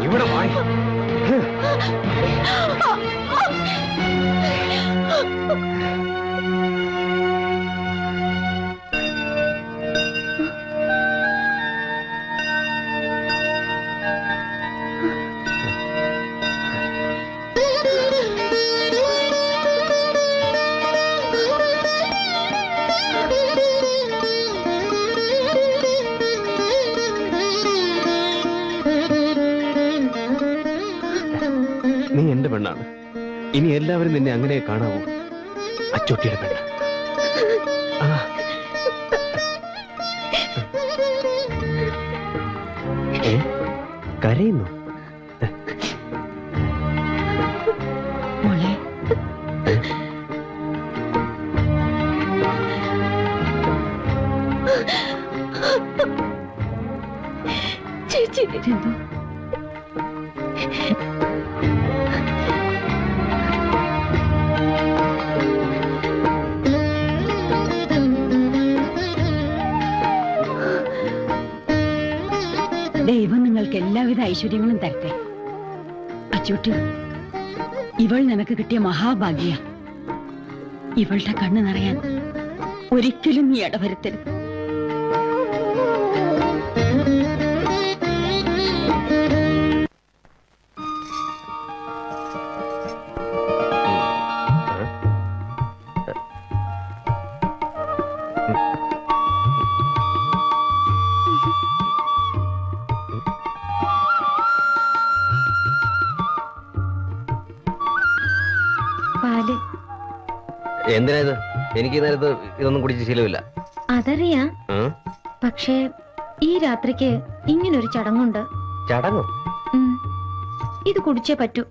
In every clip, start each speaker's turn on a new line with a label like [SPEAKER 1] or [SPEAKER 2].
[SPEAKER 1] ഇവിടെ വാ. നീ എന്റെ പെണ്ണാണ്. ഇനി എല്ലാവരും നിന്നെ അങ്ങനെ കാണാവൂ. അച്ചൂട്ടിയുടെ പെണ്ണ്. കരയുന്നു.
[SPEAKER 2] ചേച്ചി
[SPEAKER 3] ദൈവം നിങ്ങൾക്ക് എല്ലാവിധ ഐശ്വര്യങ്ങളും തരട്ടെ. അച്ചൂട്ടി, ഇവൾ നിനക്ക് കിട്ടിയ മഹാഭാഗ്യ. ഇവളുടെ കണ്ണ് നിറയാൻ ഒരിക്കലും നീ ഇടവരുത്തരുത്.
[SPEAKER 1] എന്തിനാ ഇത്? എനിക്ക് നേരത്ത് ഇതൊന്നും കുടിച്ച് ശീലമില്ല.
[SPEAKER 2] അതറിയാം, പക്ഷേ ഈ രാത്രിക്ക് ഇങ്ങനൊരു ചടങ്ങുണ്ട്.
[SPEAKER 1] ചടങ്ങോ?
[SPEAKER 2] ഇത് കുടിച്ചേ പറ്റൂ.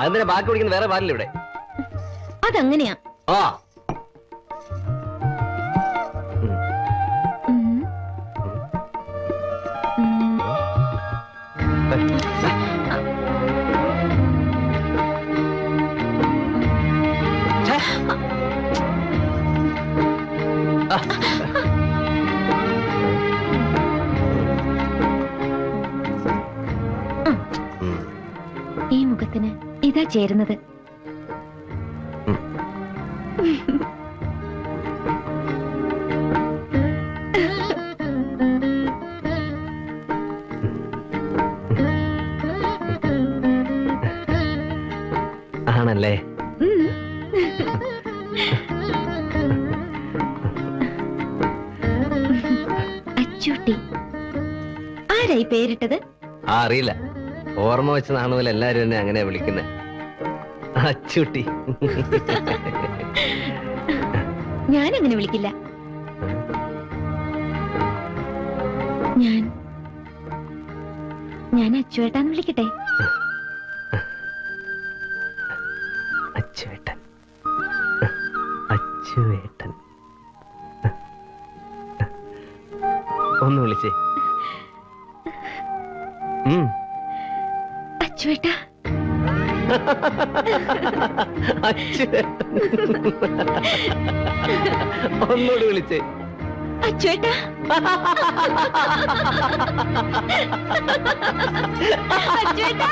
[SPEAKER 1] അതെന്തിനാ ബാക്കി കുടിക്കുന്ന? വേറെ പാലില്ല ഇവിടെ.
[SPEAKER 2] അതങ്ങനെയാ.
[SPEAKER 1] ആ
[SPEAKER 2] ഈ മുഖത്തിന് ഇതാ ചേരുന്നത്.
[SPEAKER 1] ആണല്ലേ?
[SPEAKER 2] അച്ചൂട്ടി ആരായി പേരിട്ടത്?
[SPEAKER 1] അറിയില്ല. ഓർമ്മ വെച്ച് നാണുപോലെ എല്ലാരും എന്നെ അങ്ങനെ വിളിക്കുന്നത്. അച്ചൂട്ടി.
[SPEAKER 2] ഞാനങ്ങനെ വിളിക്കില്ല. ഞാൻ അച്ചുവേട്ടാന്ന് വിളിക്കട്ടെ?
[SPEAKER 1] അച്ചുവേട്ടൻ. അച്ചുവേട്ടൻ. ഒന്ന് വിളിച്ചേ.
[SPEAKER 2] അച്ചുവേട്ടാ.
[SPEAKER 1] അച്ചുവേട്ടൻ. ഒന്നുകൂടി വിളിച്ചേ.
[SPEAKER 2] അച്ചുവേട്ടാ. അച്ചുവേട്ടാ.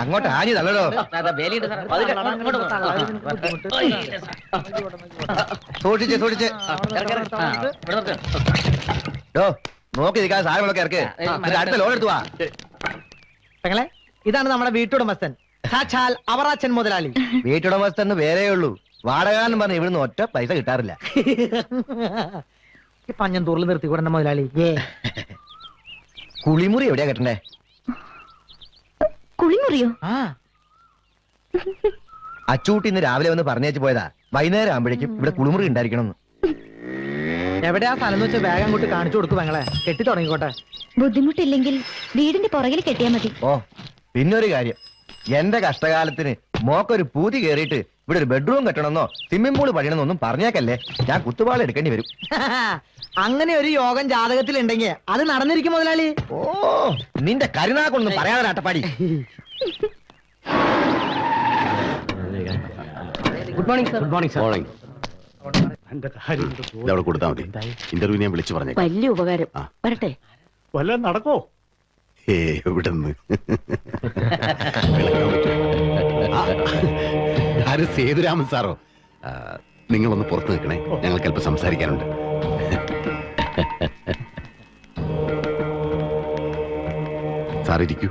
[SPEAKER 1] അങ്ങോട്ട് ആഞ്ഞു തള്ളടോ. സൂക്ഷിച്ച് സൂക്ഷിച്ച് നോക്കി നിൽക്കാതെ സാധനങ്ങളൊക്കെ ഇറക്ക്. അടുത്ത ലോൺ എടുത്തു വാ.
[SPEAKER 4] ഇതാണ് നമ്മുടെ വീട്ടുടമസ്ഥൻ, സാക്ഷാൽ അവറാച്ചൻ മുതലാളി.
[SPEAKER 1] വീട്ടുടമസ്ഥന് വേറേ ഉള്ളൂ. വാടകാലം പറഞ്ഞ് ഇവിടുന്ന് ഒറ്റ പൈസ കിട്ടാറില്ല.
[SPEAKER 4] ഈ പഞ്ഞന്തൂറിൽ നിർത്തിക്കൂടെ മുതലാളി?
[SPEAKER 1] കുളിമുറി എവിടെയാ കെട്ടണ്ടേ?
[SPEAKER 2] കുളിമുറിയോ?
[SPEAKER 5] അച്ചൂട്ടി ഇന്ന് രാവിലെ വന്ന് പറഞ്ഞേച്ച് പോയതാ, വൈകുന്നേരം ആകുമ്പോഴേക്കും ഇവിടെ കുളിമുറി ഉണ്ടായിരിക്കണം.
[SPEAKER 4] എവിടെയാ സ്ഥലം എന്ന് വെച്ചാൽ വേഗം അങ്ങോട്ട് കാണിച്ചു കൊടുക്കും ഞങ്ങളെ. കെട്ടി തുടങ്ങിക്കോട്ടെ.
[SPEAKER 2] ബുദ്ധിമുട്ടില്ലെങ്കിൽ വീടിന്റെ പുറകിൽ കെട്ടിയാ മതി.
[SPEAKER 5] ഓ പിന്നൊരു കാര്യം, എന്റെ കഷ്ടകാലത്തിന് മോക്കൊരു പൂതി കേറിയിട്ട് ഇവിടെ ഒരു ബെഡ്റൂം കെട്ടണമെന്നോ സ്വിമ്മിംഗ് പൂള് പണിയണമെന്നൊന്നും പറഞ്ഞേക്കല്ലേ, ഞാൻ കുത്തുപാള എടുക്കേണ്ടി വരും.
[SPEAKER 4] അങ്ങനെ ഒരു യോഗം ജാതകത്തിൽ ഉണ്ടെങ്കിൽ അത് നടന്നിരിക്കും മുതലാളി.
[SPEAKER 5] ഓ നിന്റെ കരുനാക്കൊന്നും പറയാതെ Attappadi.
[SPEAKER 1] Good morning sir. Good morning sir.
[SPEAKER 6] Morning. ഇതവിടെ കൊടുത്താൽ മതി. ഇന്റർവ്യൂ ഞാൻ വിളിച്ചു പറഞ്ഞേക്കാം.
[SPEAKER 3] വലിയ ഉപകാരം. വരട്ടെ.
[SPEAKER 7] വല്ലതും നടക്കോ?
[SPEAKER 6] എവിടെ നിന്ന് ആര് സേതുരാമൻ സാറോ? നിങ്ങളൊന്ന് പുറത്ത് നിൽക്കണേ, ഞങ്ങൾക്ക് അല്പം സംസാരിക്കാനുണ്ട്. സാർ ഇരിക്കൂ.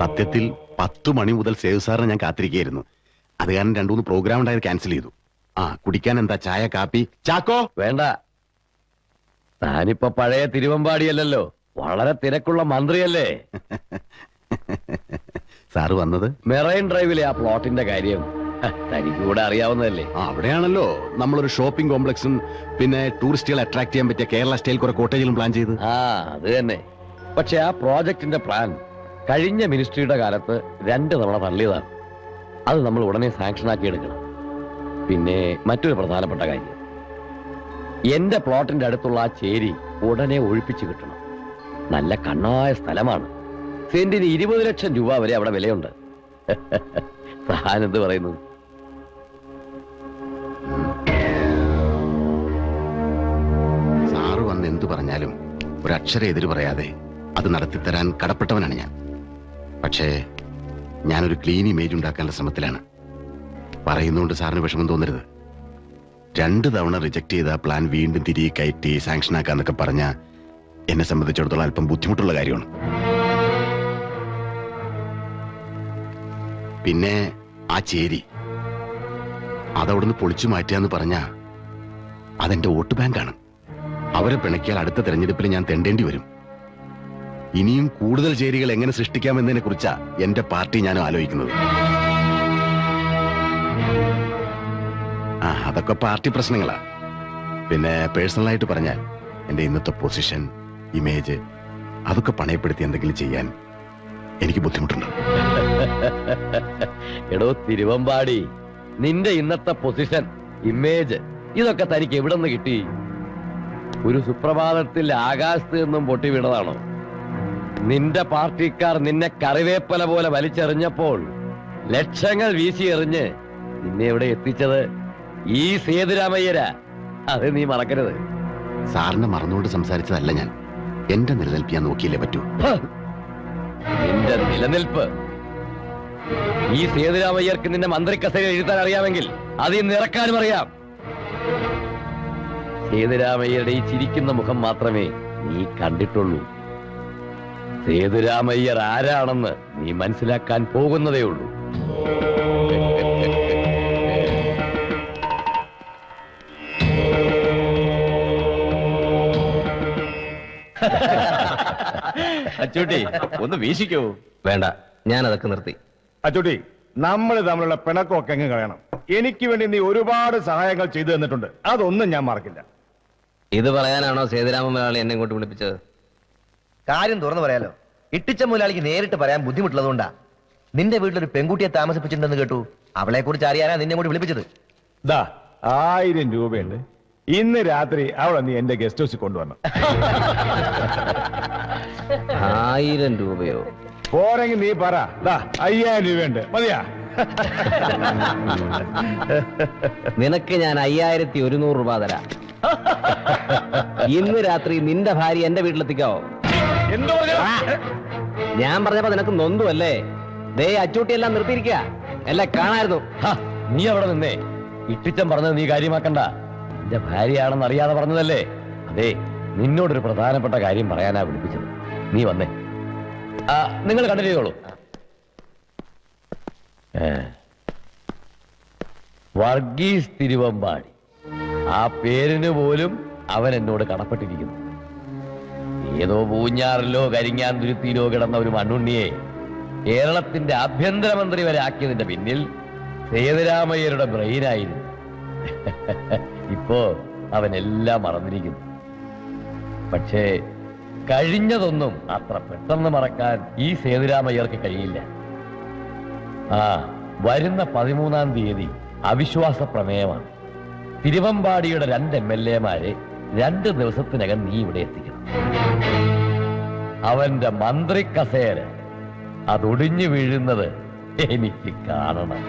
[SPEAKER 6] സത്യത്തിൽ 10 മണി മുതൽ സേതു സാറിനെ ഞാൻ കാത്തിരിക്കുകയായിരുന്നു. അത് കാരണം 2-3 പ്രോഗ്രാം ഉണ്ടായത് ക്യാൻസൽ ചെയ്തു. കുടിക്കാൻ എന്താ, ചായ, കാപ്പി? ചാക്കോ
[SPEAKER 8] വേണ്ട. താനിപ്പോ പഴയ തിരുവമ്പാടിയല്ലല്ലോ, വളരെ തിരക്കുള്ള മന്ത്രിയല്ലേ.
[SPEAKER 6] സാറ് വന്നത്
[SPEAKER 8] മെറൈൻ ഡ്രൈവിലെ ആ പ്ലോട്ടിന്റെ കാര്യം തനിക്ക് കൂടെ അറിയാവുന്നതല്ലേ.
[SPEAKER 6] അവിടെയാണല്ലോ നമ്മളൊരു ഷോപ്പിംഗ് കോംപ്ലക്സും പിന്നെ ടൂറിസ്റ്റുകളെ അട്രാക്ട് ചെയ്യാൻ പറ്റിയ കേരള സ്റ്റൈൽ കുറെ കോട്ടേജിലും പ്ലാൻ ചെയ്ത്.
[SPEAKER 8] അത് തന്നെ. പക്ഷെ ആ പ്രോജക്ടിന്റെ പ്ലാൻ കഴിഞ്ഞ മിനിസ്ട്രിയുടെ കാലത്ത് 2 തവണ തള്ളിയതാണ്. അത് നമ്മൾ ഉടനെ സാങ്ഷൻ ആക്കി എടുക്കണം. പിന്നെ മറ്റൊരു പ്രധാനപ്പെട്ട കാര്യം, എന്റെ പ്ലോട്ടിന്റെ അടുത്തുള്ള ആ ചേരി ഉടനെ ഒഴിപ്പിച്ചു കിട്ടണം. നല്ല കണ്ണായ സ്ഥലമാണ്. സെന്റിന് 20 ലക്ഷം രൂപ വരെ അവിടെ വിലയുണ്ട്. താനെന്ത് പറയുന്നു?
[SPEAKER 6] സാറ് വന്ന് എന്തു പറഞ്ഞാലും ഒരക്ഷരം എതിര് പറയാതെ അത് നടത്തിത്തരാൻ കടപ്പെട്ടവനാണ് ഞാൻ. പക്ഷേ ഞാനൊരു ക്ലീൻ ഇമേജ് ഉണ്ടാക്കാനുള്ള ശ്രമത്തിലാണ്. പറയുന്നതുകൊണ്ട് സാറിന് വിഷമം തോന്നരുത്. 2 തവണ റിജക്ട് ചെയ്ത പ്ലാൻ വീണ്ടും തിരികെ കയറ്റി സാങ്ഷൻ ആക്കാന്നൊക്കെ പറഞ്ഞ എന്നെ സംബന്ധിച്ചിടത്തോളം അല്പം ബുദ്ധിമുട്ടുള്ള കാര്യമാണ്. പിന്നെ ആ ചേരി അതവിടുന്ന് പൊളിച്ചു മാറ്റുകയെന്ന് പറഞ്ഞ അതെന്റെ വോട്ട് ബാങ്കാണ്. അവരെ പിണക്കിയാൽ അടുത്ത തെരഞ്ഞെടുപ്പിൽ ഞാൻ തെണ്ടേണ്ടി വരും. ഇനിയും കൂടുതൽ ചേരികൾ എങ്ങനെ സൃഷ്ടിക്കാമെന്നതിനെ കുറിച്ചാ എന്റെ പാർട്ടി ഞാനും ആലോചിക്കുന്നത്. അതൊക്കെ പാർട്ടി പ്രശ്നങ്ങളാ. പിന്നെ പേഴ്സണലായിട്ട് പറഞ്ഞാൽ എന്റെ ഇന്നത്തെ പൊസിഷൻ, ഇമേജ് അതൊക്കെ പണയപ്പെടുത്തി എന്തെങ്കിലും ചെയ്യാൻ എനിക്ക് ബുദ്ധിമുട്ടുണ്ട്.
[SPEAKER 8] എടോ തിരുവമ്പാടി, നിന്റെ ഇന്നത്തെ പൊസിഷൻ, ഇമേജ് ഇതൊക്കെ തനിക്ക് എവിടെ നിന്ന് കിട്ടി? ഒരു സുപ്രഭാതത്തിൽ ആകാശത്ത് നിന്നും പൊട്ടി വീണതാണോ? നിന്റെ പാർട്ടിക്കാർ നിന്നെ കറിവേപ്പല പോലെ വലിച്ചെറിഞ്ഞപ്പോൾ ലക്ഷങ്ങൾ വീശി എറിഞ്ഞ് നിന്നെ എവിടെ എത്തിച്ചത് ഈ സേതുരാമയ്യരാ. അത് നീ മറക്കരുത്.
[SPEAKER 6] സാറിനെ മറന്നുകൊണ്ട് സംസാരിച്ചതല്ല ഞാൻ. എന്റെ നിലനിൽപ്പ് ഞാൻ നോക്കിയില്ലേ പറ്റൂ.
[SPEAKER 8] നിന്റെ നിലനിൽപ്പ് ഈ സേതുരാമയ്യർക്ക് നിന്നെ മന്ത്രിക്കസേര എഴുതാൻ അറിയാമെങ്കിൽ അത് നിറക്കാനും അറിയാം. സേതുരാമയ്യരുടെ ഈ ചിരിക്കുന്ന മുഖം മാത്രമേ നീ കണ്ടിട്ടുള്ളൂ. സേതുരാമയ്യർ ആരാണെന്ന് നീ മനസ്സിലാക്കാൻ പോകുന്നതേ ഉള്ളൂ.
[SPEAKER 1] അച്ചൂട്ടി ഒന്ന് വീശിക്കോ? വേണ്ട, ഞാൻ അതൊക്കെ നിർത്തി.
[SPEAKER 7] അച്ചോട്ടി, നമ്മൾ തമ്മിലുള്ള പിണക്കമൊക്കെ എങ്ങ് കളയണം. എനിക്ക് വേണ്ടി നീ ഒരുപാട് സഹായങ്ങൾ ചെയ്തു തന്നിട്ടുണ്ട്, അതൊന്നും ഞാൻ മറക്കില്ല.
[SPEAKER 1] ഇത് പറയാനാണോ സേതുരാമ മുതലാളി എന്നെ ഇങ്ങോട്ട് വിളിപ്പിച്ചത്?
[SPEAKER 5] കാര്യം തുറന്നു പറയാലോ. ഇട്ടിച്ച മുതലാളിക്ക് നേരിട്ട് പറയാൻ ബുദ്ധിമുട്ടുള്ളതുകൊണ്ടാ. നിന്റെ വീട്ടിലൊരു പെൺകുട്ടിയെ താമസിപ്പിച്ചിട്ടുണ്ടെന്ന് കേട്ടു. അവളെ കുറിച്ച് അറിയാനാ നിന്നെ കൂടി വിളിപ്പിച്ചത്.
[SPEAKER 7] ദാ 1000 രൂപയുണ്ട്. ഇന്ന് രാത്രി അവളെ നീ എന്റെ ഗസ്റ്റ് ഹൗസിൽ കൊണ്ടുവരണം.
[SPEAKER 1] 1000 രൂപയോ?
[SPEAKER 7] പോരെങ്കിൽ നീ പറ. ദാ 5000 രൂപയുണ്ട്, മതിയാ?
[SPEAKER 1] നിനക്ക് ഞാൻ 5100 രൂപ തരാം. ഇന്ന് രാത്രി നിന്റെ ഭാര്യ എന്റെ വീട്ടിലെത്തിക്കാവോ?
[SPEAKER 7] എന്തോ
[SPEAKER 1] ഞാൻ പറഞ്ഞപ്പോ നിനക്ക് നൊന്തു അല്ലേ? ദേ അച്ചൂട്ടി എല്ലാം നിർത്തിയിരിക്കുക. എല്ലാം കാണായിരുന്നു.
[SPEAKER 8] നീ അവിടെ നിന്നേ. ഇട്ടിച്ചൻ പറഞ്ഞത് നീ കാര്യമാക്കണ്ട. എന്റെ ഭാര്യയാണെന്ന് അറിയാതെ പറഞ്ഞതല്ലേ. അതെ, നിന്നോടൊരു പ്രധാനപ്പെട്ട കാര്യം പറയാനാ വിളിപ്പിച്ചത്. നീ വന്നേ. നിങ്ങൾ കണ്ടിന്യൂ ചെയ്തോളൂ. വർഗീസ് തിരുവമ്പാടി, ആ പേരിന് പോലും അവൻ എന്നോട് കടപ്പെട്ടിരിക്കുന്നു. ഏതോ പൂഞ്ഞാറിലോ കരിങ്ങാൻ തുരുത്തിയിലോ കിടന്ന ഒരു മണ്ണുണ്ണിയെ കേരളത്തിന്റെ ആഭ്യന്തരമന്ത്രി വരെ ആക്കിയതിന്റെ പിന്നിൽ സേതുരാമയ്യരുടെ ബ്രെയിനായിരുന്നു. ഇപ്പോ അവനെല്ലാം മറന്നിരിക്കുന്നു. പക്ഷേ കഴിഞ്ഞതൊന്നും അത്ര പെട്ടെന്ന് മറക്കാൻ ഈ സേതുരാമയ്യർക്ക് കഴിയില്ല. വരുന്ന 13-ാം തീയതി അവിശ്വാസ പ്രമേയമാണ്. തിരുവമ്പാടിയുടെ 2 MLA-മാരെ 2 ദിവസത്തിനകം നീ ഇവിടെ എത്തിക്കണം. അവന്റെ മന്ത്രി കസേര അതൊടിഞ്ഞു വീഴുന്നത് എനിക്ക് കാണണം.